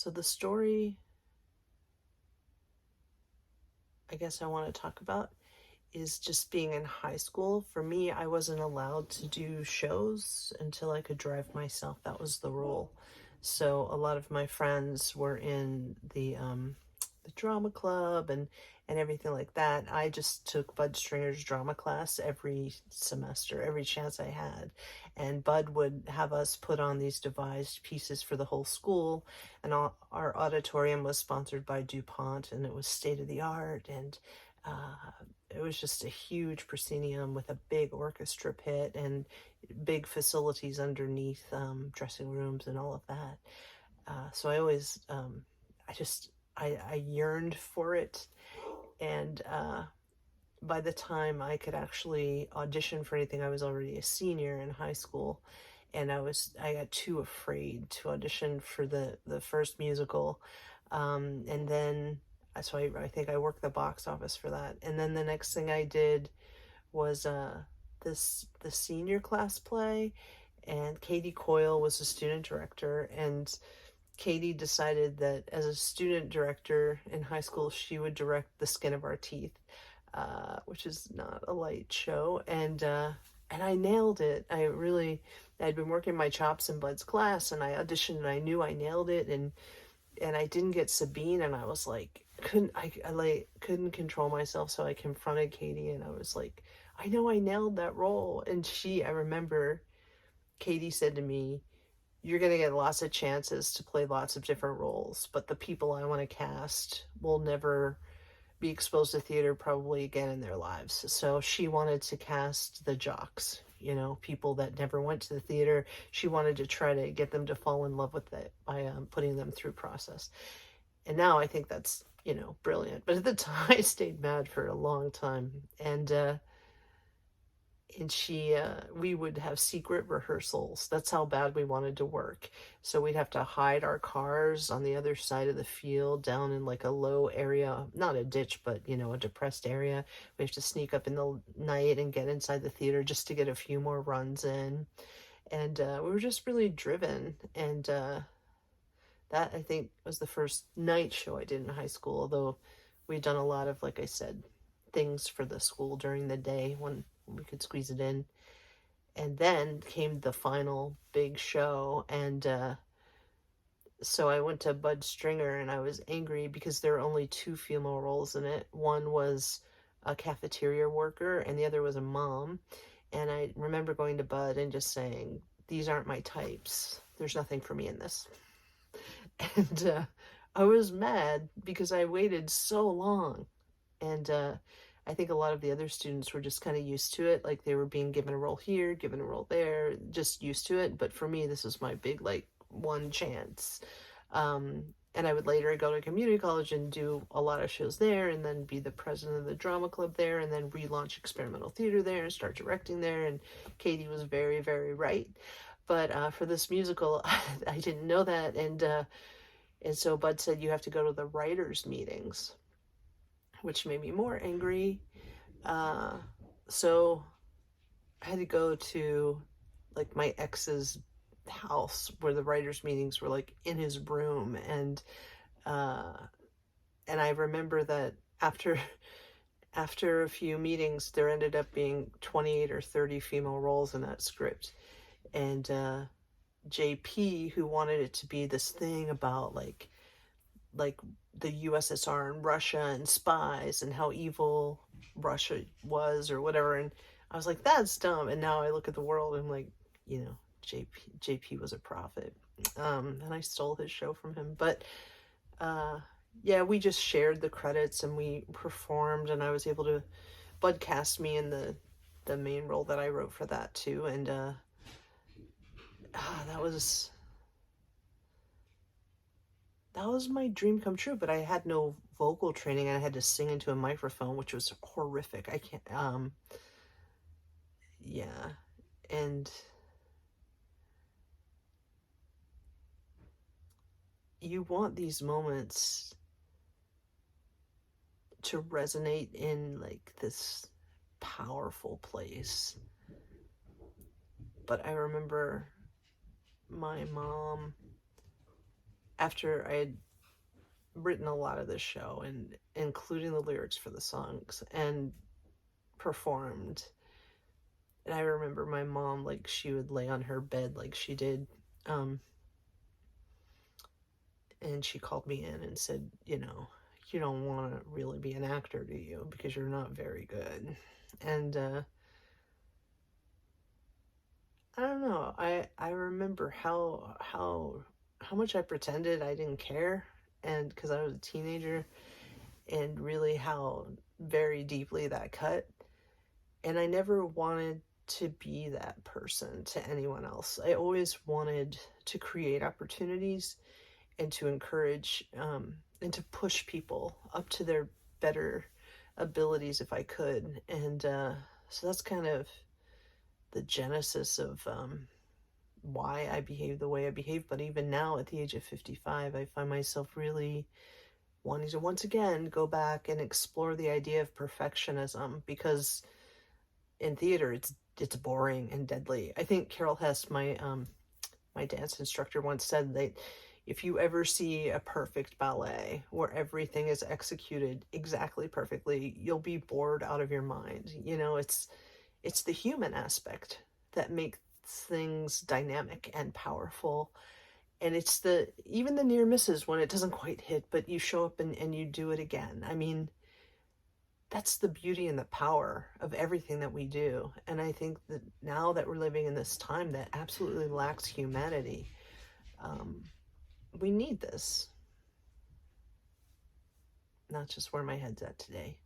So the story I guess I want to talk about is just being in high school. For me, I wasn't allowed to do shows until I could drive myself. That was the rule. So a lot of my friends were in the drama club and everything like that. I just took Bud Stringer's drama class every semester, every chance I had. And Bud would have us put on these devised pieces for the whole school. And our auditorium was sponsored by DuPont, and it was state of the art. And uh, it was just a huge proscenium with a big orchestra pit and big facilities underneath, dressing rooms and all of that. So I always, I just, I yearned for it. And by the time I could actually audition for anything, I was already a senior in high school. And I got too afraid to audition for the first musical. And then, so I think I worked the box office for that. And then the next thing I did was the senior class play, and Katie Coyle was the student director. And Katie decided that as a student director in high school, she would direct The Skin of Our Teeth, which is not a light show. And I nailed it. I'd been working my chops in Bud's class, and I auditioned, and I knew I nailed it. And I didn't get Sabine, and I was like, couldn't control myself. So I confronted Katie, and I was like, I know I nailed that role. And I remember Katie said to me, you're going to get lots of chances to play lots of different roles, but the people I want to cast will never be exposed to theater probably again in their lives. So she wanted to cast the jocks, people that never went to the theater. She wanted to try to get them to fall in love with it by putting them through process. And now I think that's, brilliant. But at the time, I stayed mad for a long time. And we would have secret rehearsals. That's how bad we wanted to work. So we'd have to hide our cars on the other side of the field, down in like a low area, not a ditch, but a depressed area. We have to sneak up in the night and get inside the theater just to get a few more runs in. And we were just really driven. And that, I think, was the first night show I did in high school, although we'd done a lot of, like I said, things for the school during the day when we could squeeze it in. And then came the final big show. And so I went to Bud Stringer, and I was angry because there were only two female roles in it. One was a cafeteria worker, and the other was a mom. And I remember going to Bud and just saying, these aren't my types. There's nothing for me in this. And I was mad because I waited so long. And I think a lot of the other students were just kind of used to it. Like they were being given a role here, given a role there, just used to it. But for me, this was my big, like, one chance. And I would later go to community college and do a lot of shows there, and then be the president of the drama club there, and then relaunch experimental theater there and start directing there. And Katie was very, very right. But for this musical, I didn't know that. And so Bud said, you have to go to the writers' meetings, which made me more angry. Uh, so I had to go to like my ex's house where the writers' meetings were, like in his room. Uh, and I remember that after a few meetings, there ended up being 28 or 30 female roles in that script. And JP, who wanted it to be this thing about like the USSR and Russia and spies and how evil Russia was or whatever. And I was like, that's dumb. And now I look at the world and I'm like, JP was a prophet. And I stole his show from him. But yeah, we just shared the credits and we performed, and I was able to Bud cast me in the main role that I wrote for that too. And that was my dream come true. But I had no vocal training, and I had to sing into a microphone, which was horrific. I can't yeah. And you want these moments to resonate in like this powerful place. But I remember my mom after I had written a lot of this show and including the lyrics for the songs and performed, and I remember my mom, like, she would lay on her bed like she did, um, and she called me in and said, you don't want to really be an actor, do you? Because you're not very good. And I don't know. I remember how much I pretended I didn't care, and because I was a teenager, and really how very deeply that cut. And I never wanted to be that person to anyone else. I always wanted to create opportunities and to encourage and to push people up to their better abilities if I could. And so that's kind of the genesis of why I behave the way I behave. But even now, at the age of 55, I find myself really wanting to once again go back and explore the idea of perfectionism, because in theater it's boring and deadly. I think Carol Hess, my dance instructor, once said that if you ever see a perfect ballet where everything is executed exactly perfectly, you'll be bored out of your mind. It's the human aspect that makes things dynamic and powerful. And it's even the near misses when it doesn't quite hit, but you show up and you do it again. I mean, that's the beauty and the power of everything that we do. And I think that now that we're living in this time that absolutely lacks humanity, um, we need this. That's just where my head's at today.